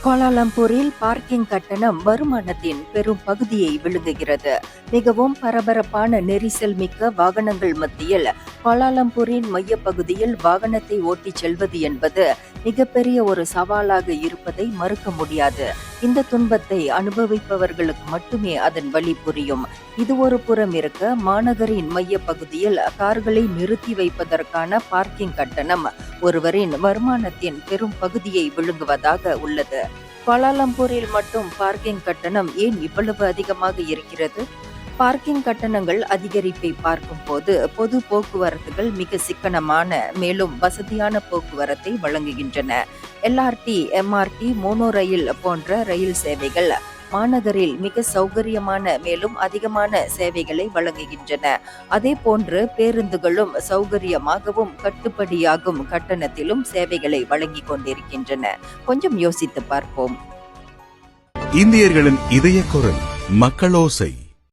கோலாலம்பூரில் பார்க்கிங் கட்டணம் வருமானத்தின் பெரும் பகுதியை விழுங்குகிறது. மிகவும் பரபரப்பான நெரிசல் மிக்க வாகனங்கள் மத்தியில் கோலாலம்பூரின் மையப்பகுதியில் வாகனத்தை ஓட்டிச் செல்வது என்பது மிகப்பெரிய ஒரு சவாலாக இருப்பதை மறுக்க முடியாது. இந்த துன்பத்தை அனுபவிப்பவர்களுக்கு மட்டுமே அதன் வலி புரியும். இது ஒரு புறம் இருக்க, மாநகரின் மையப்பகுதியில் கார்களை நிறுத்தி வைப்பதற்கான பார்க்கிங் கட்டணம் ஒருவரின் வருமானத்தின் பெரும் பகுதியை விழுங்குவதாக உள்ளது. கோலாலம்பூரில் மட்டும் பார்க்கிங் கட்டணம் ஏன் இவ்வளவு அதிகமாக இருக்கிறது? பார்க்கிங் கட்டணங்கள் அதிகரிப்பை பார்க்கும் போது பொது போக்குவரத்துகள் மிக சிக்கனமான மேலும் வசதியான போக்குவரத்தை வழங்குகின்றன. LRT, MRT, மோனோ ரயில் போன்ற ரயில் சேவைகள் மாநகரில் மிக சௌகரியமான மேலும் அதிகமான சேவைகளை வழங்குகின்றன. அதே போன்று பேருந்துகளும் சௌகரியமாகவும் கட்டுப்படியாகும் கட்டணத்திலும் சேவைகளை வழங்கிக் கொண்டிருக்கின்றன. கொஞ்சம் யோசித்து பார்ப்போம். இந்தியர்களின் இதய குரல் மக்களோசை.